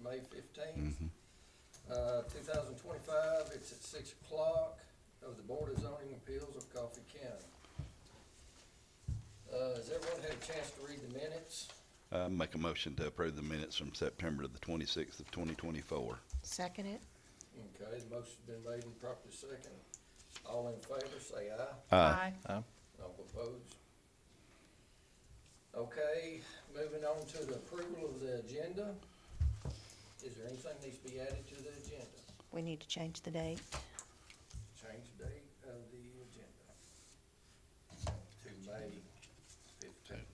May 15th. 2025, it's at 6 o'clock of the Board of Zoning Appeals of Coffee County. Has everyone had a chance to read the minutes? Make a motion to approve the minutes from September the 26th of 2024. Second it. Okay, the motion's been made and properly second. All in favor, say aye. Aye. All opposed? Okay, moving on to the approval of the agenda. Is there anything that needs to be added to the agenda? We need to change the date. Change the date of the agenda to May 15th.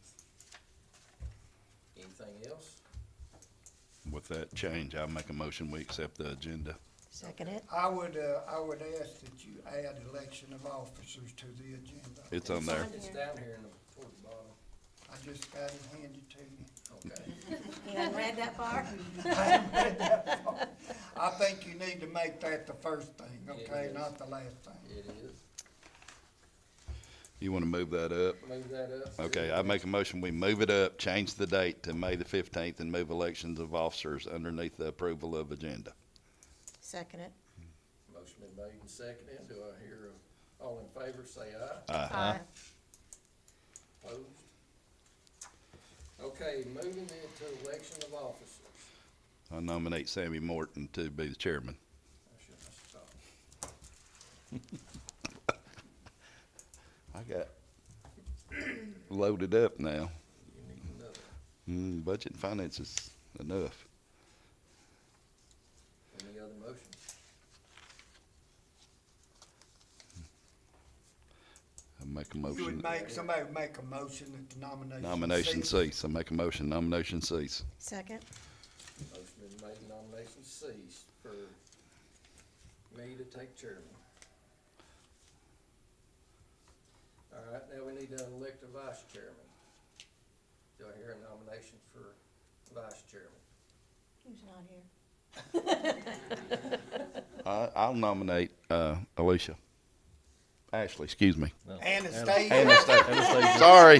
Anything else? With that change, I'll make a motion, we accept the agenda. Second it. I would ask that you add election of officers to the agenda. It's on there. It's down here toward the bottom. I just got it handed to you. Okay. You haven't read that far? I haven't read that far. I think you need to make that the first thing, okay, It is. not the last thing. It is. You want to move that up? Move that up. Okay, I make a motion, we move it up, change the date to May the 15th, and move elections of officers underneath the approval of agenda. Second it. Motion been made and seconded. Do I hear, all in favor, say aye. Aye. Opposed? Okay, moving into election of officers. I nominate Sammy Morton to be the chairman. I should have stopped. I got loaded up now. You need another. Budget and finance is enough. Any other motions? I make a You motion, would make, somebody would make a motion that the nomination. nomination cease. I make a motion, nomination cease. Second. Motion been made, nomination cease for me to take chairman. All right, now we need to elect a vice chairman. Do I hear a nomination for vice chairman? Who's not here? I'll nominate, Alicia. Ashley, excuse me. Anastasia. Anastasia.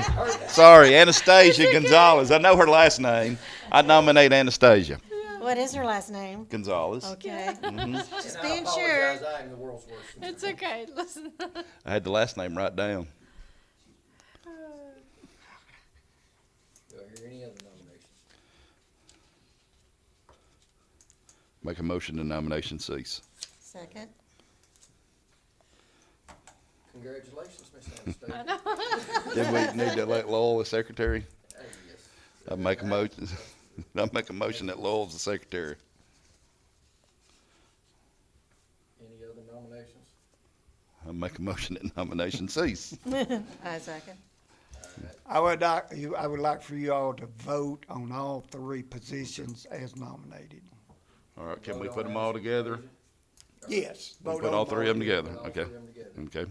Sorry, Anastasia Gonzalez. I know her last name. I nominate Anastasia What is her last name? Gonzalez. Okay. Just And I being sure. apologize, I am the world's worst. It's okay, listen. I had the last name right down. Do I hear any other nominations? Make a motion to nomination cease. Second. Congratulations, Miss Anastasia. Then we need to elect Lowell as secretary. Hey, yes. I make a motion, I make a motion that Lowell's the secretary. Any other nominations? I make a motion that nomination cease. I second. I would like for you all to vote on all three positions as nominated. All right, can we Vote put on them all together? Anastasia? Yes. We'll vote put on all three of them both. together, All okay? three of them together. Okay.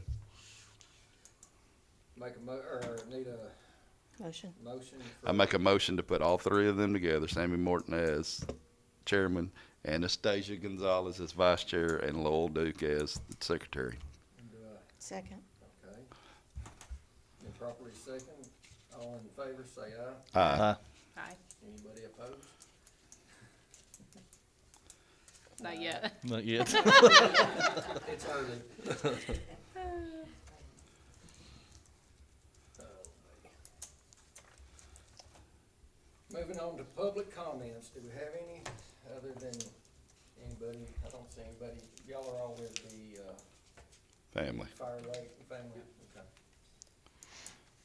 Make a need a Motion. motion for. I make a motion to put all three of them together, Sammy Morton as chairman, Anastasia Gonzalez as vice chair, and Lowell Duke as the secretary. Do Second. okay. And properly second. All in favor, say aye. Aye. Hi, Anybody opposed? not yet. Not yet. It's early. Moving on to public comments. Do we have any other than anybody? I don't see anybody. Y'all are all with the, Family. Fire Lake family? Okay.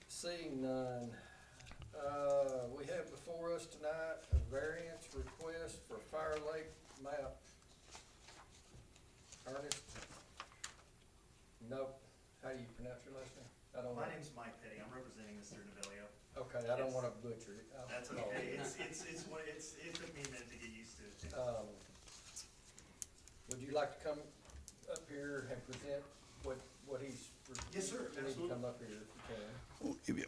Seeing none, we have before us tonight a variance request for Fire Lake map. Ernest? Nope. How do you pronounce your last name? I don't know. My name's Mike Petty. I'm representing Mr. Novelio. Okay, I don't wanna butcher it. That's okay. It took me a minute to get used to it. Would you like to come up here and present what he's? Yes, sir. You need to Absolutely. come up here if you can.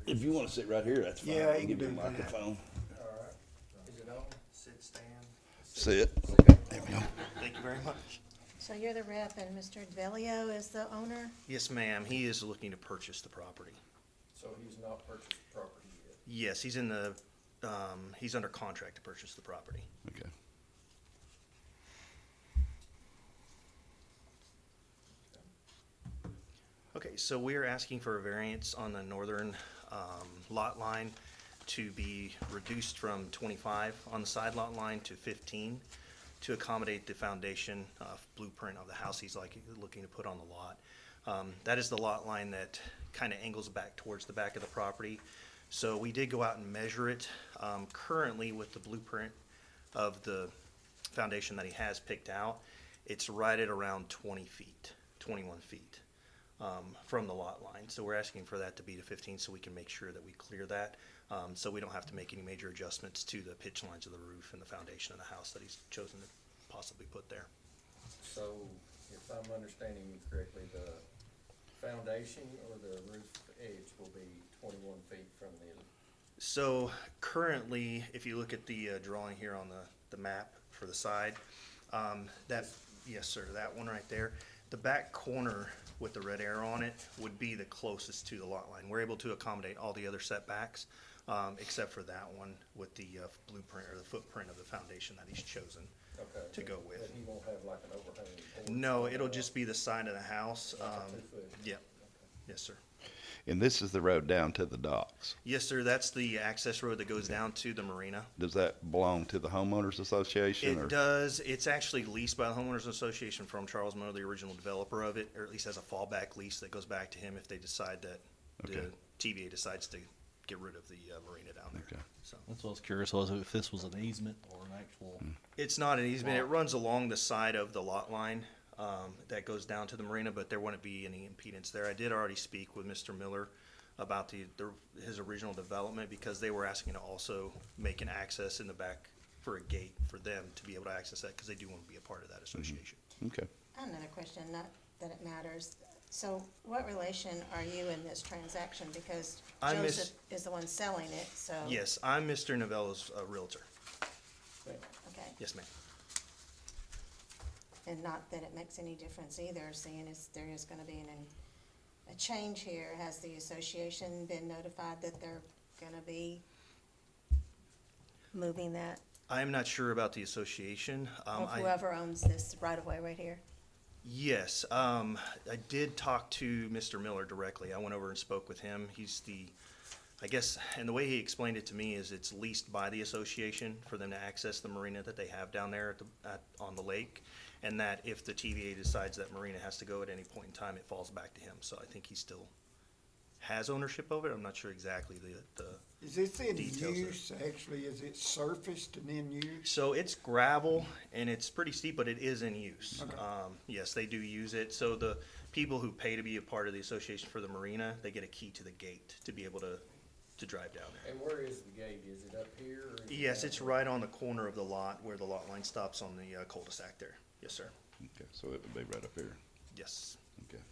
If you want to sit right here, that's fine. Yeah, I'll you give can you do a that. microphone. All right. Is it on? Sit, stand. Sit. There we go. Thank you very much. So you're the rep and Mr. Velio is the owner? Yes, ma'am. He is looking to purchase the property. So he's not purchased the property yet. Yes, he's in the he's under contract to purchase the property. Okay. Okay, so we are asking for a variance on the northern lot line to be reduced from 25 on the side lot line to 15 to accommodate the foundation blueprint of the house he's looking to put on the lot. That is the lot line that kind of angles back towards the back of the property. So we did go out and measure it. Currently, with the blueprint of the foundation that he has picked out, it's right at around 20 feet, 21 feet from the lot line. So we're asking for that to be to 15 so we can make sure that we clear that, so we don't have to make any major adjustments to the pitch lines of the roof and the foundation of the house that he's chosen to possibly put there. So if I'm understanding you correctly, the foundation or the roof edge will be 21 feet from the, So currently, if you look at the drawing here on the map for the side, that, yes, sir, that one right there, the back corner with the red arrow on it would be the closest to the lot line. We're able to accommodate all the other setbacks, except for that one with the blueprint or the footprint of the foundation that he's chosen okay. to go with. But he won't have like an overhang porch? No, it'll just be the side of the house. Like a 2-foot? Yep, yes, sir. And this is the road down to the docks. Yes, sir, that's the access road that goes down to the marina. Does that belong to the homeowners association? or- It does. It's actually leased by the homeowners association from Charles Miller, the original developer of it, or at least has a fallback lease that goes back to him if they decide that the Okay. TVA decides to get rid of the marina down there. Okay. So That's what I was curious was if this was an easement or an actual. it's not an easement. It runs along the side of the lot line that goes down to the marina, but there wouldn't be any impedance there. I did already speak with Mr. Miller about his original development because they were asking to also make an access in the back for a gate for them to be able to access that because they do want to be a part of that association. Okay. I have another question, not that it matters. So what relation are you in this transaction? Because I'm Miss- Joseph is the one selling it, so. Yes, I'm Mr. Novello's realtor. Okay. Yes, ma'am. And not that it makes any difference either, seeing as there is gonna be a change here. Has the association been notified that they're gonna be moving that? I am not sure about the association. Or whoever owns this right of way right here? Yes, I did talk to Mr. Miller directly. I went over and spoke with him. He's I guess, and the way he explained it to me is it's leased by the association for them to access the marina that they have down there on the lake. And that if the TVA decides that marina has to go at any point in time, it falls back to him. So I think he still has ownership of it. I'm not sure exactly the Is this in Details there. use, actually? Is it surfaced and in use? So it's gravel and it's pretty steep, but it is in use. Okay. Yes, they do use it. So the people who pay to be a part of the association for the marina, they get a key to the gate to be able to drive down there. And where is the gate? Is it up here? Or is it Yes, down it's here? right on the corner of the lot where the lot line stops on the cul-de-sac there. Yes, sir. Okay. So it would be right up here. Yes. Okay.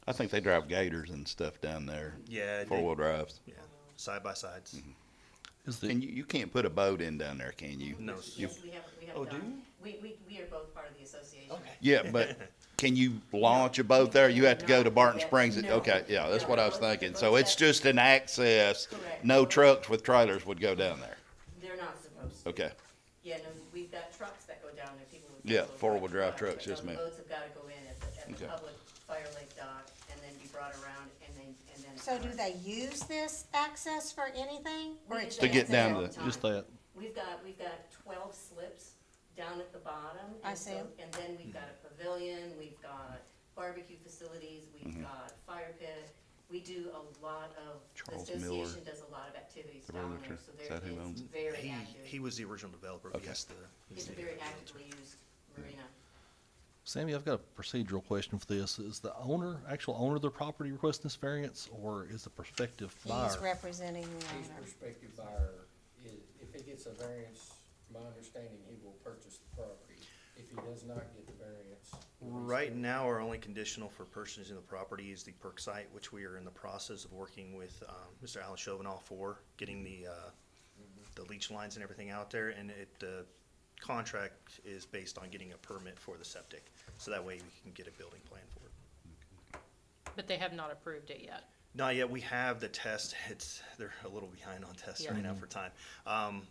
I think they drive gators and stuff down there. Yeah. they- 4-wheel drives. Yeah, side by sides. Is the And you can't put a boat in down there, can you? No. Yes, we have Oh, do done. We are both part of the association. Okay. Yeah, but can you launch a boat there? You have to go to Barton No. Springs. No. Okay, yeah, that's No, what I was both- thinking. both So it's sets. just an access. Correct. No trucks with trailers would go down there. They're not supposed to. Okay. Yeah, no, we've got trucks that go down there, people with. Yeah, four-wheel four-wheel drive drive trucks, yes, but ma'am. the boats have gotta go in at the Okay. public fire lake dock and then be brought around and then. So do they use this access for anything? Or We it's use To that get just down all to- the time. just that? We've got 12 slips down at the bottom. I and see so- 'em. And then we've got a pavilion, we've got barbecue facilities, we've got fire pit. We do a lot of, the Charles Miller, association does a lot of activities the down realtor. there, so Is there that who owns is it? very active. He was the original developer. Okay. Yes, It's a very actively used marina. Sammy, I've got a procedural question for this. Is the actual owner of the property requesting this variance, or is the prospective buyer? He's representing the His owner. prospective buyer, if he gets a variance, my understanding, he will purchase the property. If he does not get the variance. will he Right still- now, our only conditional for purchasing the property is the perk site, which we are in the process of working with Mr. Alan Chauvinal for, getting the leach lines and everything out there. And the contract is based on getting a permit for the septic, so that way we can get a building plan for it. But they have not approved it yet. Not yet. We have the test. They're a little behind on tests right now for time.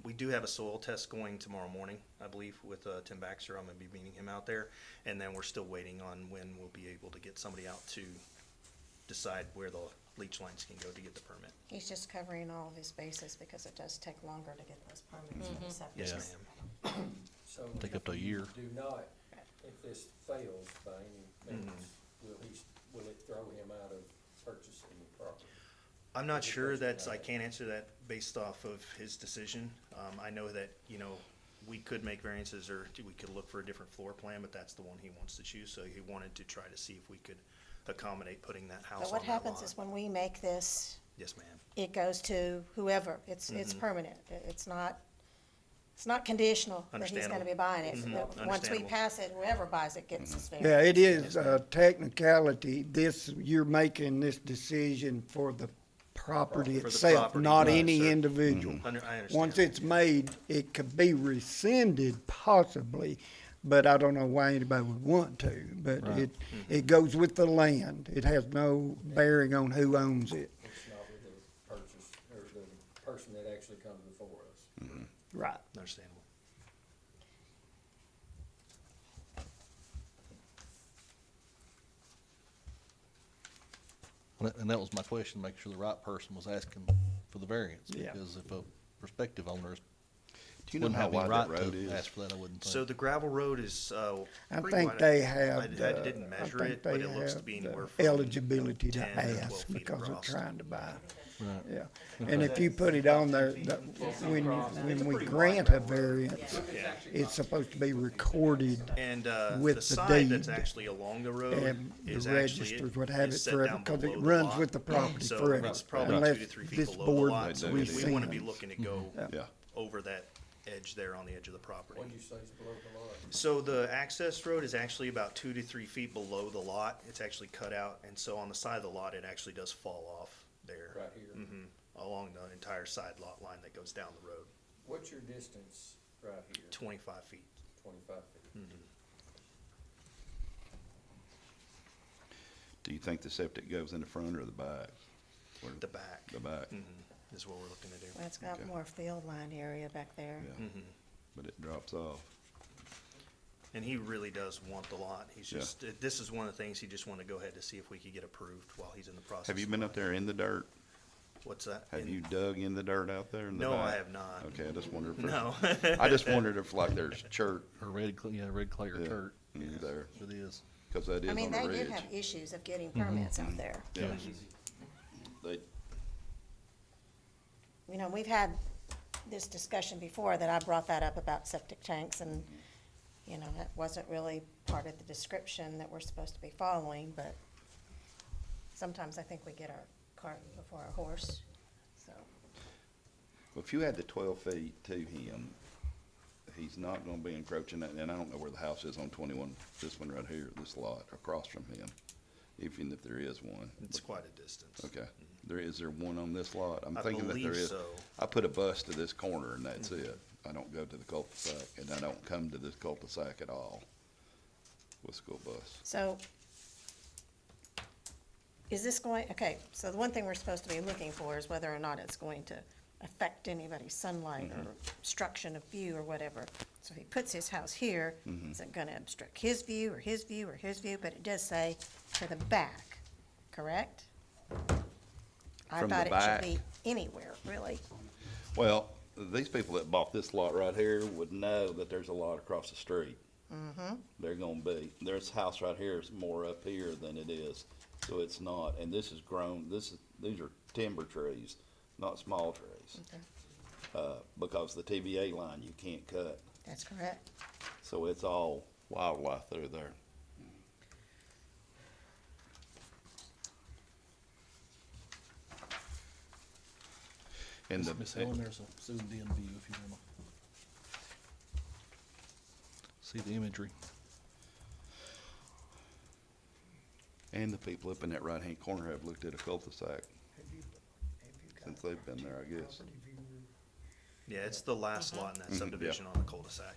We do have a soil test going tomorrow morning, I believe, with Tim Baxter. I'm gonna be meeting him out there. And then we're still waiting on when we'll be able to get somebody out to decide where the leach lines can go to get the permit. He's just covering all of his bases because it does take longer to get those permits for the septic. Yes, Yeah. ma'am. So Take up to a year. do not, if this fails by any means, will it throw him out of purchasing the property? I'm not Good sure. question. I can't answer that based off of his decision. I know that, we could make variances or we could look for a different floor plan, but that's the one he wants to choose. So he wanted to try to see if we could accommodate putting that house But on what that happens lot. is when we make this, Yes, ma'am. it goes to whoever. It's permanent. It's not conditional that he's gonna be Understandable. buying it. Once we Understandable. pass it, whoever buys it gets this variance. Yeah, it is a technicality. You're making this decision for the property For the itself, property, not right, any sir. individual. I understand. Once it's made, it could be rescinded possibly, but I don't know why anybody would want to. But it goes with the land. It has no bearing on who owns it. It's not with the purchase, or the person that actually comes before us. Right. Understandable. And that was my question, make sure the right person was asking for the variance. Yeah. Because if a prospective owner Do you know wouldn't how have any wide right that road to is? ask for that, I wouldn't So think. the gravel road is, I pretty think wide. they have, I didn't I measure think it, but they it looks to have be the anywhere from eligibility to 10 to 12 ask feet because they're across. trying to buy. Right. Yeah, and if you put it on there, when we grant a variance, Yeah. it's supposed to be recorded And with the the side that's deed. actually along the road and the is actually, registers would have is it set forever down because it below the runs lot. with the property So forever. it's probably Unless 2 to 3 feet this below the board lot, so we wanna be rescinds. looking to go Yeah. over that edge there on the edge of the property. What did you say is below the lot? So the access road is actually about 2 to 3 feet below the lot. It's actually cut out, and so on the side of the lot, it actually does fall off there. Right here? Along the entire side lot line that goes down the road, What's your distance right here? 25 feet. 25 feet. Do you think the septic goes in the front or the back? Where- The back The back, is what we're looking to do. Well, it's got Okay. more field line area back there. yeah. But it drops off. And he really does want the lot. He's Yeah. just, this is one of the things he just wanted to go ahead to see if we could get approved while he's in the process. Have you of been buying. up there in the dirt? What's that? Have In- you dug in the dirt out there in the No, I back? have not. Okay, I just wondered if No. I just wondered if like there's chert Or red clay or Yeah. dirt. there, It is. because that is I on mean, the they do ridge. have issues of getting permits out there. Yeah. They, You know, we've had this discussion before that I brought that up about septic tanks and, you know, that wasn't really part of the description that we're supposed to be following, but sometimes I think we get our cart before our horse, so. if you had the 12 feet to him, he's not gonna be encroaching that, and I don't know where the house is on 21, this one right here, this lot, across from him, even if there is one. It's quite a distance. Okay, is there one on this lot? I'm I thinking that there believe is. so. I put a bus to this corner and that's it. I don't go to the cul-de-sac, and I don't come to this cul-de-sac at all with school bus. So, is this going, okay, so the one thing we're supposed to be looking for is whether or not it's going to affect anybody's sunlight or obstruction of view or whatever. So if he puts his house here, is it gonna obstruct his view or his view or his view? But it does say to the back, correct? I From the thought it back? should be anywhere, really. Well, these people that bought this lot right here would know that there's a lot across the street. They're gonna be, there's a house right here is more up here than it is, so it's not, and this is grown, these are timber trees, not small trees. Because the TVA line you can't cut, That's correct. so it's all wildlife through there. And the, Miss Helen, there's a zoomed in view if you wanna see the imagery. and the people up in that right-hand corner have looked at a cul-de-sac since they've been there, I guess. Yeah, it's the last lot in that yeah. subdivision on the cul-de-sac.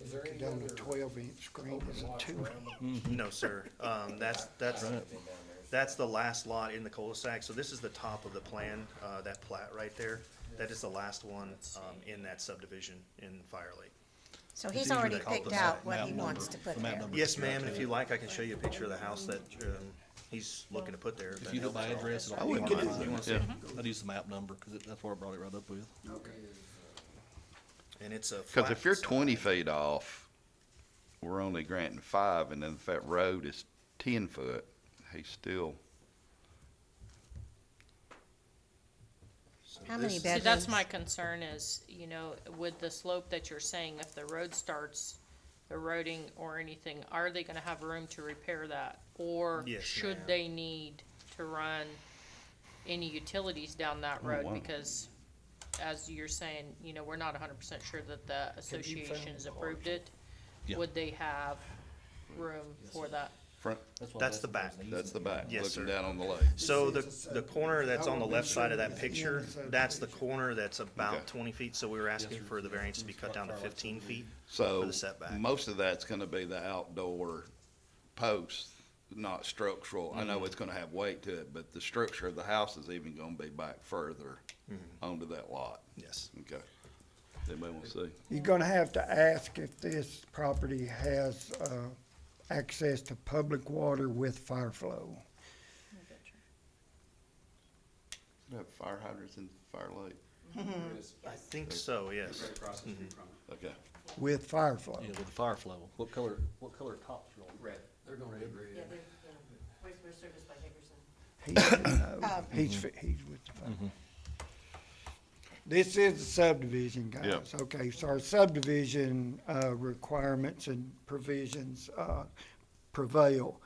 Is there any On other a 12-inch screen open is a lots 2. around them? No, sir. That's, I've been down there, That's the last lot in the cul-de-sac, so this is the top of the plan, that plat right there. That is the last one, in that subdivision in Fire Lake. So he's These are already the picked cul-de-sac out what map he number. wants to put The map there. number. Yes, ma'am, and if you like, I can show you a picture of the house that, he's looking to put there. If you get my address, I wouldn't get it. You wanna see Yeah. it? I'd use the map number, cause that's where I brought it right up with. And it's a Cause flat if you're side. 20 feet off, we're only granting 5, and then if that road is 10 foot, he's still, How many This- See, bedrooms? that's my concern is, you know, with the slope that you're saying, if the road starts eroding or anything, are they gonna have room to repair that? Or Yes, should ma'am. they need to run any utilities down that road? wow. Because as you're saying, you know, we're not 100% sure that the association has approved it. Yeah. Would they have room for that? front, That's the back. that's the back, Yes, looking sir. down on the lake. So the corner that's on the left side of that picture, that's the corner that's Okay. about 20 feet, so we were asking for the variance to be cut down to 15 feet for So, the setback. most of that's gonna be the outdoor posts, not structural. I know it's gonna have weight to it, but the structure of the house is even gonna be back further onto that lot. Yes. Okay. Anybody wanna see? You're gonna have to ask if this property has, access to public water with fire flow. You have fire hydrants in Fire Lake? I think so, yes. Okay. With fire flow. Yeah, with the fire flow. What color tops are on? Red. They're gonna be red. Yeah, we're serviced by Hickerson. He's with the fire. This is a subdivision, guys. Yeah. Okay, so our subdivision, requirements and provisions, prevail.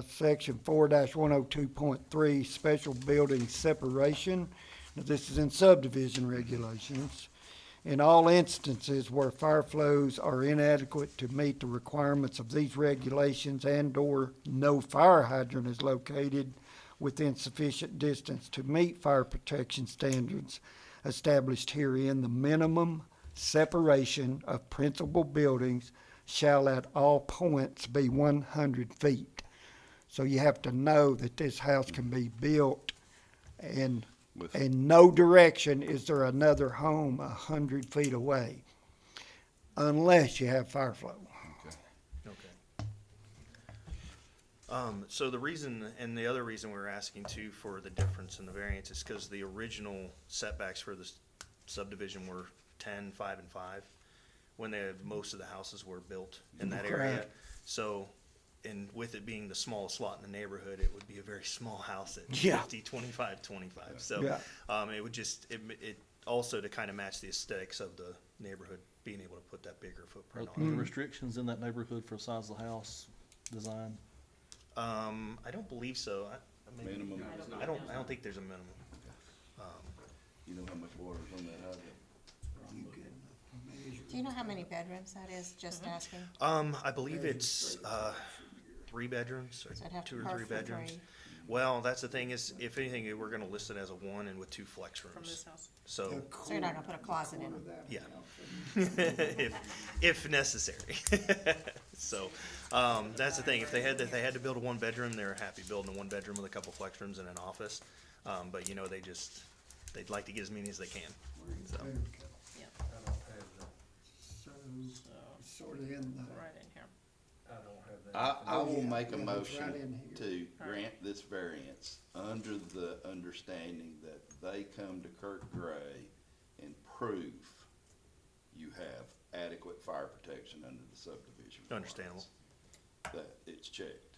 Section 4-102.3, special building separation. Now, this is in subdivision regulations. In all instances where fire flows are inadequate to meet the requirements of these regulations and/or no fire hydrant is located within sufficient distance to meet fire protection standards established herein, the minimum separation of principal buildings shall at all points be 100 feet. So you have to know that this house can be built and With- in no direction is there another home 100 feet away, unless you have fire flow. Okay. So the reason, and the other reason we're asking too for the difference in the variance is because the original setbacks for this subdivision were 10, 5, and 5, when most of the houses were built in that area. Correct. So, and with it being the smallest lot in the neighborhood, it would be a very small house at Yeah. 50, 25, 25. So, Yeah. it would just, it also to kind of match the aesthetics of the neighborhood, being able to put that bigger Are footprint there on it. restrictions in that neighborhood for size of the house design? I don't believe so. Minimum. I don't think there's a minimum. You know how much water's on that hydrant? Do you know how many bedrooms that is, just asking? I believe it's, 3 bedrooms, or So I'd have to 2 or park 3 for bedrooms. 3. Well, that's the thing is, if anything, we're gonna list it as a 1 and with 2 flex From this rooms. house? So, So you're not gonna put a closet in? yeah. If necessary. So, that's the thing, if they had to build a 1-bedroom, they're happy building a 1-bedroom with a couple flex rooms and an office. But you know, they'd like to get as many as they can, so. I don't have that. So, sort of in the. Right in here. I don't have that. I will yeah, make a yeah, it's motion right in here. to grant this variance under the understanding that they come to Kirk Gray and prove you have adequate fire protection under the subdivision. Understandable. That it's checked.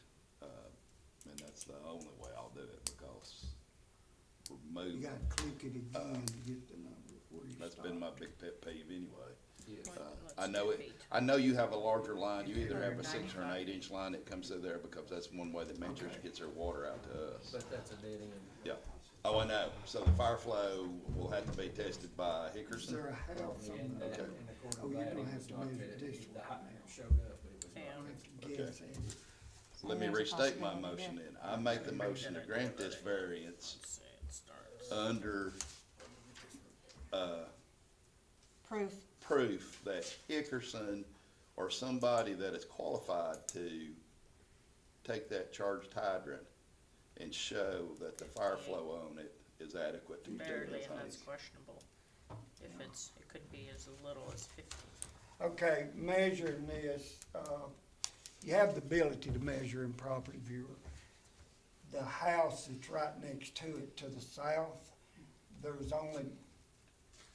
And that's the only way I'll do it, because we're You moving. gotta click it again to get the number before you That's stop. been my big pet peeve anyway. Yes. I know it, I know you have a larger line, you either have a 6 or an 8-inch line that comes through there, because that's one way that Manchester gets their water out to us. But that's a dead end. Yeah, oh, I know, so the fire flow will have to be tested by Is Hickerson? there a house on And, the, Okay. and according Oh, to you're that, gonna it have was to not move that, this the one hot now. showed up, but it was not. And guess at it. Let me there's a restate my possibility motion there. then. I make the motion to grant this variance let's see, it starts. under, Proof, proof that Hickerson or somebody that is qualified to take that charged hydrant and show that the fire flow on it is adequate to do Barely, those and that's things. questionable. If it could be as little as 50. Okay, measuring this, you have the ability to measure in Property Viewer. The house that's right next to it to the south, there's only,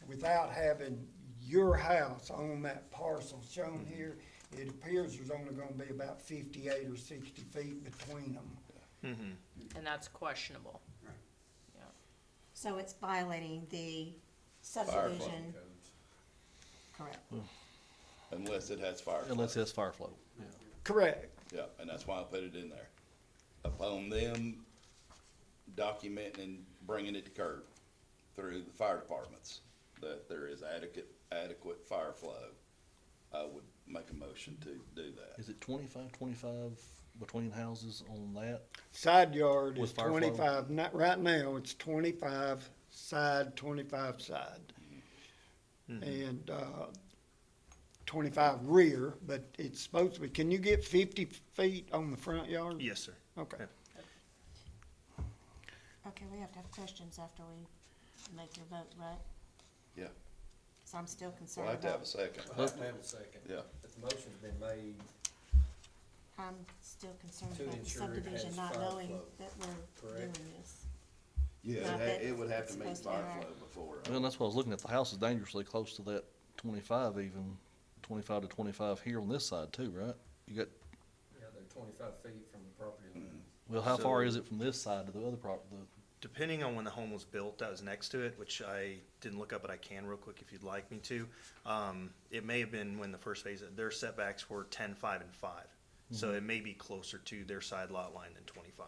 without having your house on that parcel shown here, it appears there's only gonna be about 58 or 60 feet between them. And that's questionable. Yeah. So it's violating the Fire flow subdivision, Codes. correct? Unless it has fire flow. Unless it has fire flow. Correct. Yeah, and that's why I put it in there. Upon them documenting and bringing it to curb through the fire departments, that there is adequate fire flow, I would make a motion to do that. Is it 25 between houses on that? Side yard With is fire flow? 25, not, right now, it's 25 side, 25 side. And, 25 rear, but it's supposed to be, can you get 50 feet on the front yard? Yes, sir. Okay. Okay, we have to have questions after we make your vote, right? Yeah, So I'm still we'll concerned have to have about, a second. We'll have to have a second. Yeah. But the motion's been made. I'm still concerned To about the ensure it subdivision, has not fire knowing flow. that we're Correct. doing this. Yeah, Not that it would have it's to meet supposed to fire interact. flow before. Well, that's what I was looking at. The house is dangerously close to that 25 even, 25 to 25 here on this side too, right? You got, Yeah, they're 25 feet from the property line. well, how far So- is it from this side to the other Depending on when the home was built that was next to it, which I didn't look up, but I can real quick if you'd like me to. It may have been when the first phase, their setbacks were 10, 5, and 5. So it may be closer to their side lot line than 25.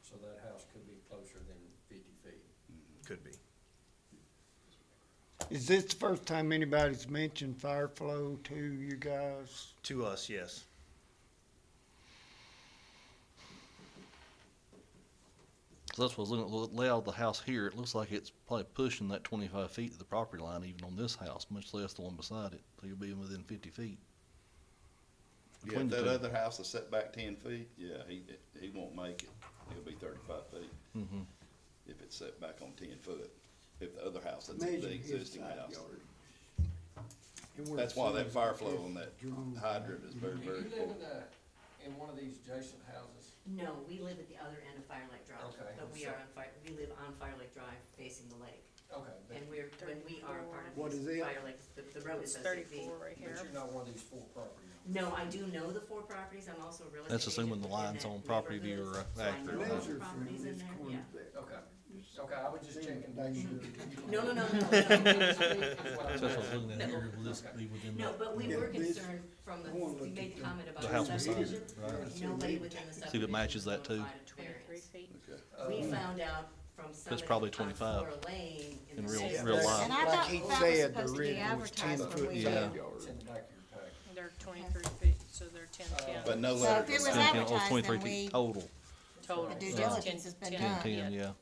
So that house could be closer than 50 feet. Could be. Is this the first time anybody's mentioned fire flow to you guys? To us, yes. So that's what I was looking at, the layout of the house here, it looks like it's probably pushing that 25 feet to the property line even on this house, much less the one beside it, so you'll be within 50 feet. Yeah, Between if the that two. other house is set back 10 feet, yeah, he won't make it. He'll be 35 feet. Mhm. If it's set back on 10 foot. If the other house, that's Measure the his existing side house. yard. And where That's it why that says fire it's flow on that drawn. hydrant is very, Do very you live important. in one of these adjacent houses? No, we live at the other end of Firelight Drive. Okay. But we are on we live on Firelight Drive facing the lake. Okay, but And when we are part of What these is it? Firelight, the road It's is supposed to be. 34 right here. you're not one of these 4 property owners? No, I do know the 4 properties, I'm also a real estate That's assuming agent the within lines that on Property View neighborhood, are so I accurate. know all the Measure from properties in this there, corner yeah. to that. Okay, okay, I was just checking to make sure. No, no, no, no, no. So that's what I was looking at No. here, will this be within No, the, but we Yeah, were this- concerned from the, I wanna we look made at the comment about the the house beside subdivision. it, right? Nobody within the subdivision. matches that too. notified of 23 variance. feet. Okay. We found out from somebody probably on 25 Flora Lane in in the real- city. real life. And I Like thought he that was said, supposed to the be rig was 10 advertised when foot we, Yeah. side It's yard. in the back of your packet. They're 23 feet, so they're 10. But no So letter. if it was to oh, that. advertised, 23 then we- feet total, Total. The due So diligence 10 has been 10 done. 10, yeah.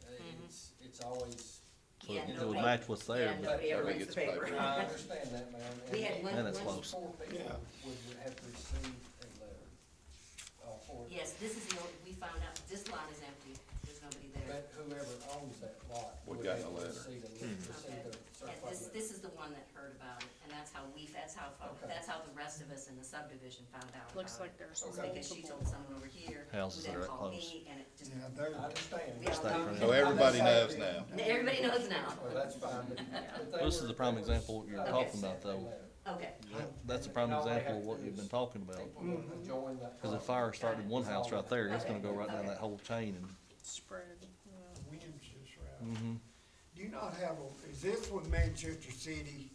It's always, So Yeah, it would nobody- match what's there, Yeah, but nobody ever Nobody reads the gets paper. paper. I understand that, ma'am. We had one, And it's one- close. 4 people Yeah. would have to receive a letter. All 4. Yes, this is the only, we found out, this lot is empty, there's nobody there. But whoever owns that lot. Would would got have no to letter. receive a Okay. certified Yeah, letter. this is the one that heard about it, and that's how Okay. that's how the rest of us in the subdivision found out about it. Looks like there's Okay. Because she multiple. told someone over here, who Houses that then are that called close. me, and it just, Yeah, I they're, understand. Yeah, Stack So everybody knows now. everybody knows now. Well, that's fine, but they This is were- the prime they was- example of what you're they talking sent about, though. a letter. Okay, that's a prime And all they example have of what to you've do been is talking about. people who join that Cause if property. fire started in one house right there, it's gonna Okay. go right down Okay. that whole chain and, Spread. Williams is right. mhm. Do you not have a, is this with Manchester City?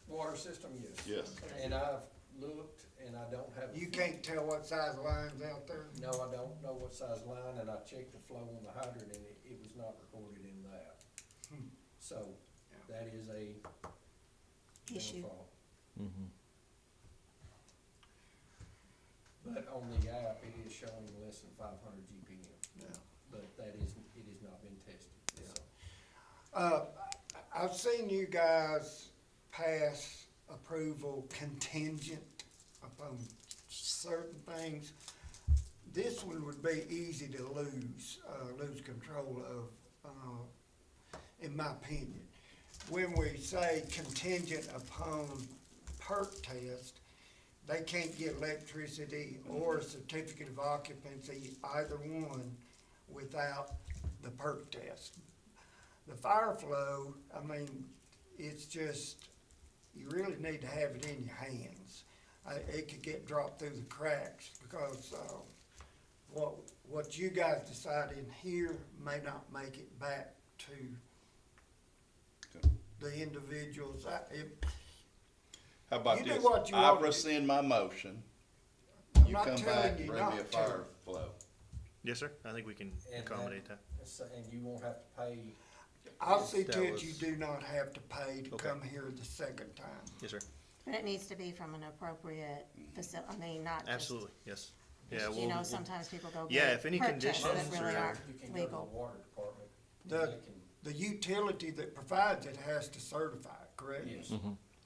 Water system, yes. Yes. And I've looked and I don't have. You can't tell what size line's out there? No, I don't know what size line, and I checked the flow on the hydrant, and it was not recorded in that. So, that is a Issue. downfall. Mhm. But on the app, it is showing less than 500 GPM, No. but that is, it has not been tested, so. I've seen you guys pass approval contingent upon certain things. this one would be easy to lose control of, in my opinion. When we say contingent upon perk test, they can't get electricity or a certificate of occupancy, either one, without the perk test. The fire flow, I mean, it's just, you really need to have it in your hands. It could get dropped through the cracks because, what you guys decide in here may not make it back to Okay. the individuals. How about You do this? what you I want to do. rescind my motion. I'm You not come telling back, you bring me a not to. fire flow. Yes, sir, I think we can And accommodate that. And you won't have to pay, I'll see That to it was- you do not have to pay to Okay. come here the second time. Yes, sir, But it needs to be from an appropriate facility, I mean, not just. absolutely, yes. Yeah, You know, sometimes people go Yeah, get if any perk tests conditions that really are- aren't you can go to the legal. water department. and The- they can- The utility that provides it has to certify it, correct? Yes.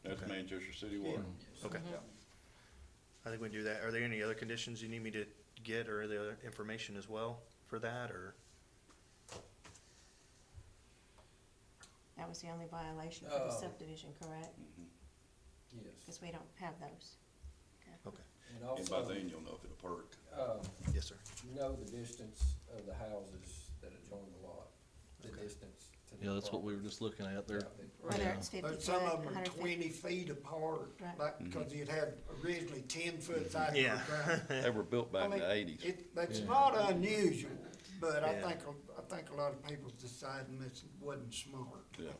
That's Okay. Manchester City Water. Yes. Okay. I think we can do that. Are there any other conditions you need me to get, or the other information as well for that, or? That was the only violation for the Oh. subdivision, correct? Yes. Because we don't have those. Okay, And And by also, then, you'll know if it'll perk. yes, sir. know the distance of the houses that adjoin the lot, the Okay. distance to the Yeah, that's what we were property. just looking at there. Yeah, the- Whether Yeah. it's 50 But foot, some of them are 100 feet. 20 feet apart, Right. like, because it had originally 10-foot side Yeah. yard drive. They were built back I in mean, the eighties. It's not unusual, but I Yeah. think a lot of people's deciding this wasn't smart. Yeah.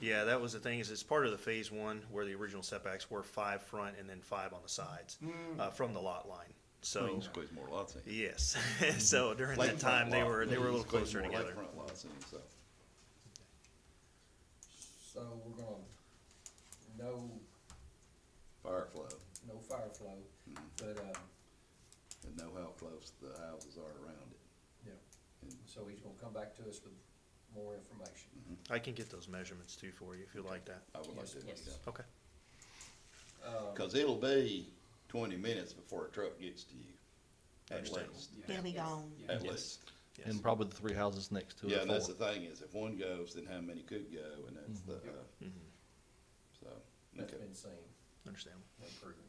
Yeah, that was the thing, is it's part of the phase one, where the original setbacks were 5 front and then 5 on the sides, from the lot line. So you So, can squeeze more lots in. yes, so during that Lakefront time, they lot, were a you little can squeeze closer more together. lakefront lots in, so. So we're gonna, no, Fire flow, no fire flow, but, and know how close the houses are around it. yeah. So he's gonna come back to us with more information. I can get those measurements too for you, if you like that. I would like Yes, to, yes. yeah. Okay, Cause it'll be 20 minutes before a truck gets to you, at Understandable. least, It'll be gone. at Yes. least. yes. And probably the 3 houses next to it. Yeah, and that's four. the thing is, if one goes, then how many could go, and that's the, Mhm. so, That's okay. been seen, Understandable. and proven.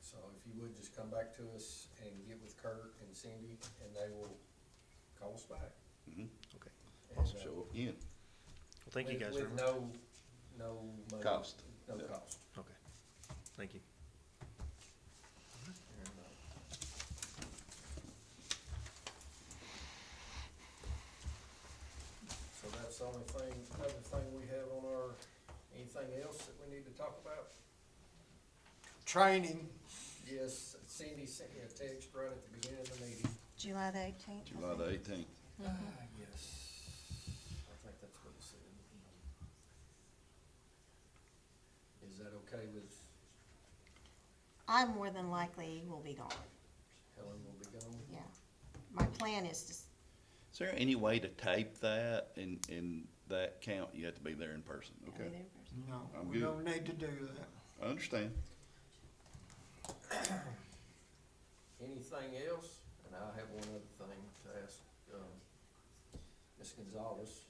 So if you would just come back to us and get with Kurt and Cindy, and they will call us back. Mhm. Okay. And, Also show up again. Well, thank you with- guys very With much. no money. Cost. No Yeah. cost. Okay, thank you. And, so that's the only thing, other thing we have on our, anything else that we need to talk about? Training, Yes, Cindy sent me a text right at the beginning of the meeting. July the 18th. I July the think. 18th. Yes, I think that's what it said. Is that okay with I more than likely will be gone, Helen will be gone? yeah. My plan is to, Is there any way to tape that in that count? You have to be there in person, I'll be okay? there in person. no, I'm we good. don't need to do that. I understand. Anything else? And I have one other thing to ask, Ms. Gonzalez.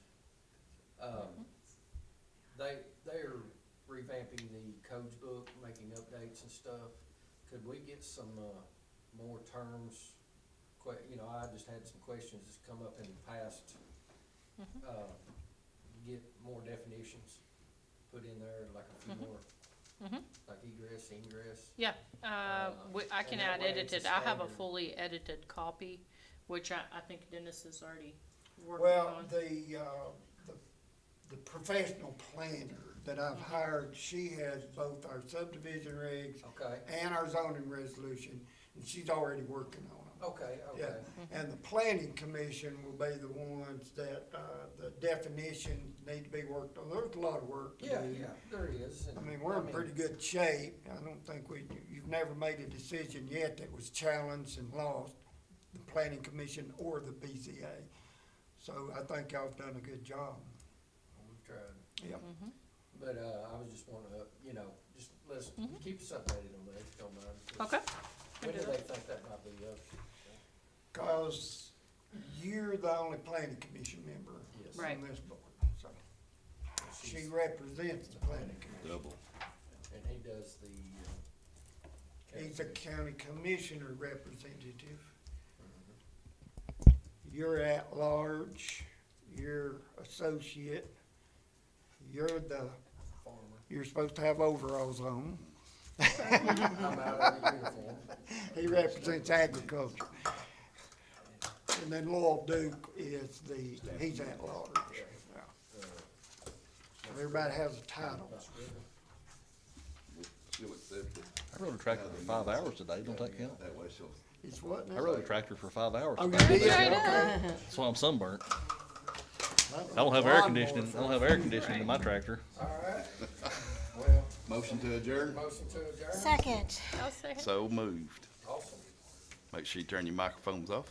They're revamping the codes book, making updates and stuff. Could we get some, more terms? I just had some questions that's come up in the past. Get more definitions put in there, like a few more, like egress, ingress. Yeah, I can and that add way it's a edited, I have a standard. fully edited copy, which I think Dennis is already working Well, on. the professional planner that I've hired, she has both our subdivision regs Okay, and our zoning resolution, and she's already working on them. okay, Yeah, okay. and the planning commission will be the ones that, the definitions need to be worked on. There's a lot of work to do. Yeah, there is. and I mean, we're in pretty good shape. I don't think you've never made a decision yet that was challenged and lost, the planning commission or the BCA. So I think y'all've done a good job. We've tried. Yeah. But, I was just wanting to, just let's keep us updated on that, if you don't mind. Okay. When do they think that might be up? 'Cause you're the only planning commission member Yes. Right. on this board, so. She represents the planning commission. Double. And he does the, He's a county commissioner representative. Mm-hmm. You're at large, you're associate, you're the, farmer. you're supposed to have overalls on. I'm out of the uniform. He represents agriculture. And then Lowell Duke is he's at large. Everybody has a title. She'll accept it. I rode a tractor for 5 hours today, don't that count? That way she'll. It's what now? I rode a tractor for 5 hours Oh, you today. did? Okay. That's why I'm sunburnt. I don't have air conditioning, I don't have air conditioning in my tractor. All right. Well, Motion to adjourn? motion to adjourn? Second. I'll say. So moved. Awesome. Make sure you turn your microphones off.